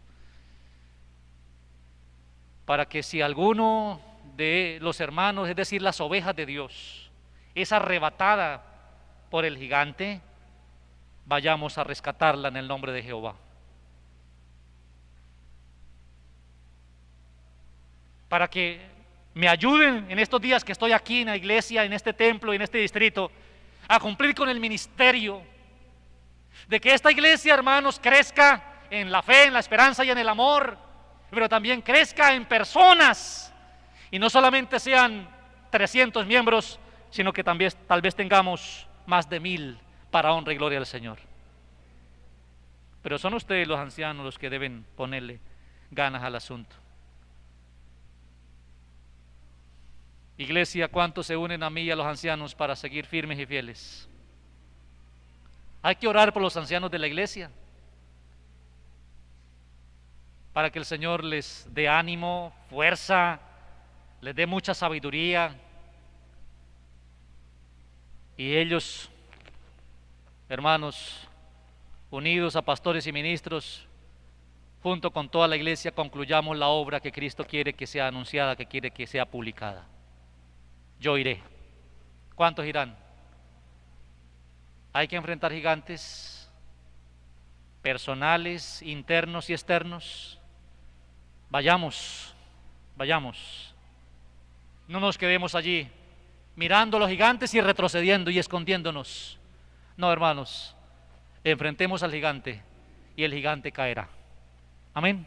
Para que si alguno de los hermanos, es decir, las ovejas de Dios, es arrebatada por el gigante, vayamos a rescatarla en el nombre de Jehová. Para que me ayuden en estos días que estoy aquí en la iglesia, en este templo, en este distrito, a cumplir con el ministerio, de que esta iglesia, hermanos, crezca en la fe, en la esperanza y en el amor, pero también crezca en personas, y no solamente sean 300 miembros, sino que también tal vez tengamos más de 1000 para honra y gloria del Señor. Pero son ustedes los ancianos los que deben ponerle ganas al asunto. Iglesia, ¿cuántos se unen a mí y a los ancianos para seguir firmes y fieles? Hay que orar por los ancianos de la iglesia, para que el Señor les dé ánimo, fuerza, les dé mucha sabiduría, y ellos, hermanos, unidos a pastores y ministros, junto con toda la iglesia, concluyamos la obra que Cristo quiere que sea anunciada, que quiere que sea publicada. Yo iré. ¿Cuántos irán? Hay que enfrentar gigantes personales, internos y externos. Vayamos, vayamos. No nos quedemos allí mirando a los gigantes y retrocediendo y escondiéndonos. No, hermanos, enfrentemos al gigante y el gigante caerá. Amén.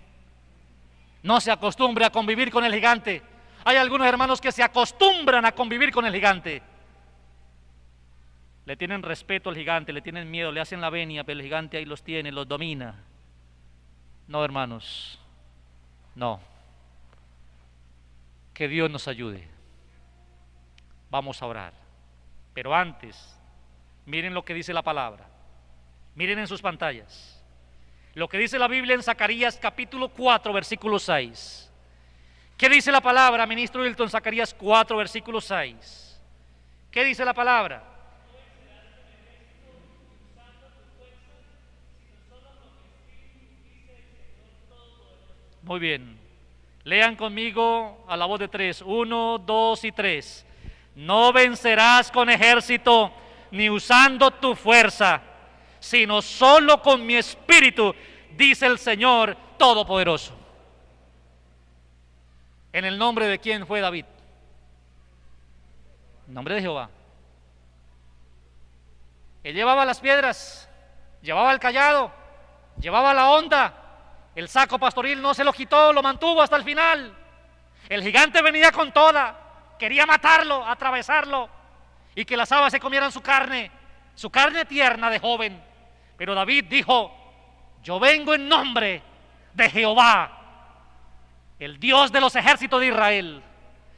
No se acostumbre a convivir con el gigante. Hay algunos hermanos que se acostumbran a convivir con el gigante. Le tienen respeto al gigante, le tienen miedo, le hacen la venia, pero el gigante ahí los tiene, los domina. No, hermanos, no. Que Dios nos ayude. Vamos a orar. Pero antes, miren lo que dice la palabra. Miren en sus pantallas lo que dice la Biblia en Zacarías capítulo 4, versículo 6. ¿Qué dice la palabra, ministro Hilton? Zacarías 4, versículo 6. ¿Qué dice la palabra? Muy bien. Lean conmigo a la voz de 3. 1, 2 y 3. No vencerás con ejército, ni usando tu fuerza, sino solo con mi espíritu, dice el Señor Todopoderoso. ¿En el nombre de quién fue David? En nombre de Jehová. Él llevaba las piedras, llevaba el cayado, llevaba la honda, el saco pastoril no se lo quitó, lo mantuvo hasta el final. El gigante venía con toda, quería matarlo, atravesarlo, y que las aves se comieran su carne tierna de joven. Pero David dijo: yo vengo en nombre de Jehová, el Dios de los ejércitos de Israel.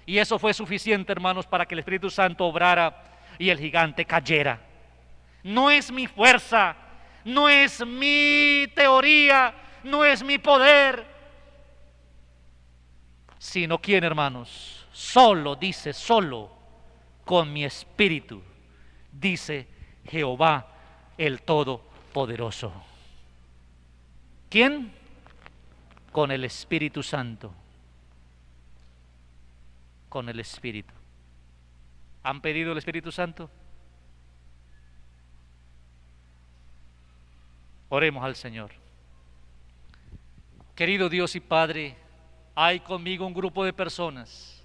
Y eso fue suficiente, hermanos, para que el Espíritu Santo obrara y el gigante cayera. No es mi fuerza, no es mi teoría, no es mi poder, sino ¿quién, hermanos? Solo, dice, solo con mi espíritu, dice Jehová el Todopoderoso. ¿Quién? Con el Espíritu Santo. Con el Espíritu. ¿Han pedido el Espíritu Santo? Oremos al Señor. Querido Dios y Padre, hay conmigo un grupo de personas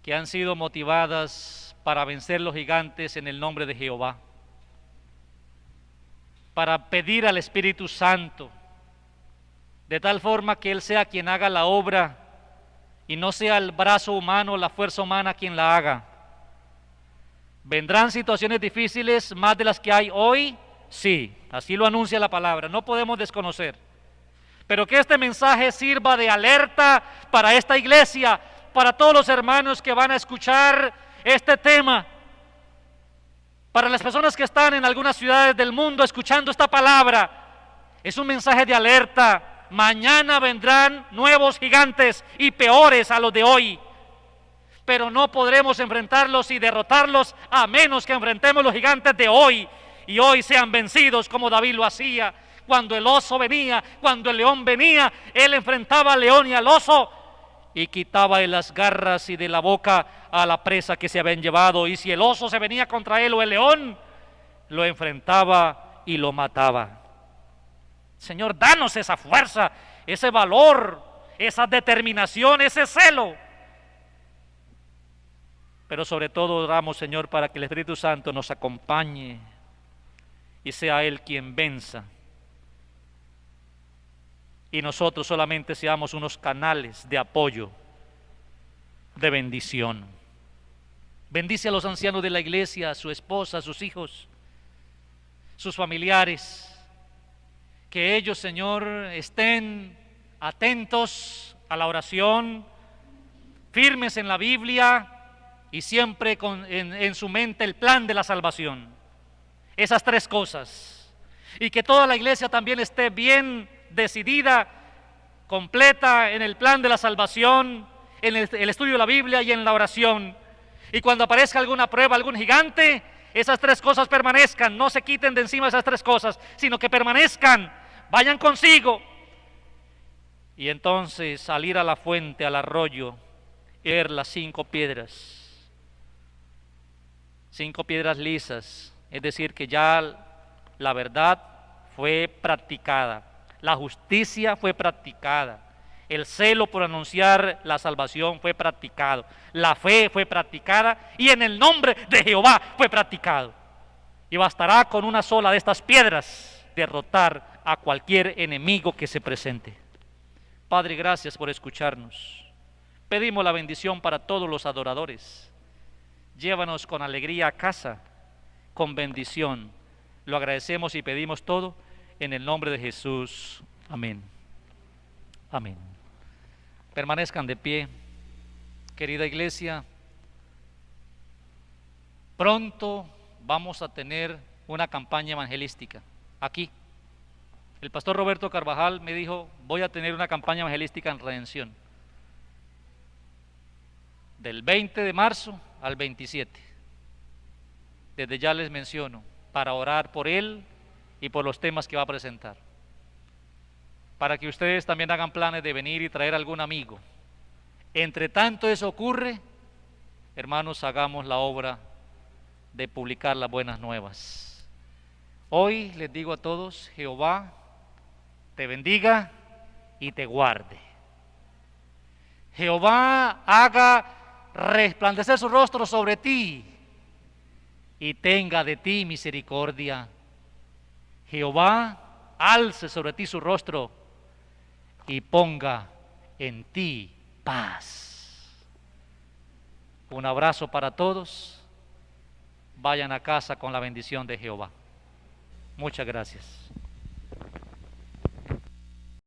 que han sido motivadas para vencer los gigantes en el nombre de Jehová, para pedir al Espíritu Santo, de tal forma que Él sea quien haga la obra y no sea el brazo humano, la fuerza humana quien la haga. ¿Vendrán situaciones difíciles más de las que hay hoy? Sí, así lo anuncia la palabra, no podemos desconocer. Pero que este mensaje sirva de alerta para esta iglesia, para todos los hermanos que van a escuchar este tema, para las personas que están en algunas ciudades del mundo escuchando esta palabra. Es un mensaje de alerta. Mañana vendrán nuevos gigantes y peores a los de hoy, pero no podremos enfrentarlos y derrotarlos a menos que enfrentemos los gigantes de hoy y hoy sean vencidos como David lo hacía. Cuando el oso venía, cuando el león venía, él enfrentaba al león y al oso y quitaba de las garras y de la boca a la presa que se habían llevado. Y si el oso se venía contra él o el león, lo enfrentaba y lo mataba. Señor, danos esa fuerza, ese valor, esa determinación, ese celo. Pero sobre todo oramos, Señor, para que el Espíritu Santo nos acompañe y sea Él quien venza. Y nosotros solamente seamos unos canales de apoyo, de bendición. Bendice a los ancianos de la iglesia, a su esposa, a sus hijos, sus familiares. Que ellos, Señor, estén atentos a la oración, firmes en la Biblia y siempre en su mente el plan de la salvación. Esas tres cosas. Y que toda la iglesia también esté bien decidida, completa en el plan de la salvación, en el estudio de la Biblia y en la oración. Y cuando aparezca alguna prueba, algún gigante, esas tres cosas permanezcan, no se quiten de encima esas tres cosas, sino que permanezcan, vayan consigo. Y entonces salir a la fuente, al arroyo, y ver las 5 piedras. 5 piedras lisas, es decir, que ya la verdad fue practicada, la justicia fue practicada, el celo por anunciar la salvación fue practicado, la fe fue practicada y en el nombre de Jehová fue practicado. Y bastará con una sola de estas piedras derrotar a cualquier enemigo que se presente. Padre, gracias por escucharnos. Pedimos la bendición para todos los adoradores. Llévanos con alegría a casa, con bendición. Lo agradecemos y pedimos todo en el nombre de Jesús. Amén. Amén. Permanezcan de pie, querida iglesia. Pronto vamos a tener una campaña evangelística aquí. El pastor Roberto Carvajal me dijo, voy a tener una campaña evangelística en Redención. Del 20 de marzo al 27. Desde ya les menciono, para orar por él y por los temas que va a presentar. Para que ustedes también hagan planes de venir y traer algún amigo. Entre tanto eso ocurre, hermanos, hagamos la obra de publicar las buenas nuevas. Hoy les digo a todos, Jehová te bendiga y te guarde. Jehová haga resplandecer su rostro sobre ti y tenga de ti misericordia. Jehová alce sobre ti su rostro y ponga en ti paz. Un abrazo para todos. Vayan a casa con la bendición de Jehová. Muchas gracias.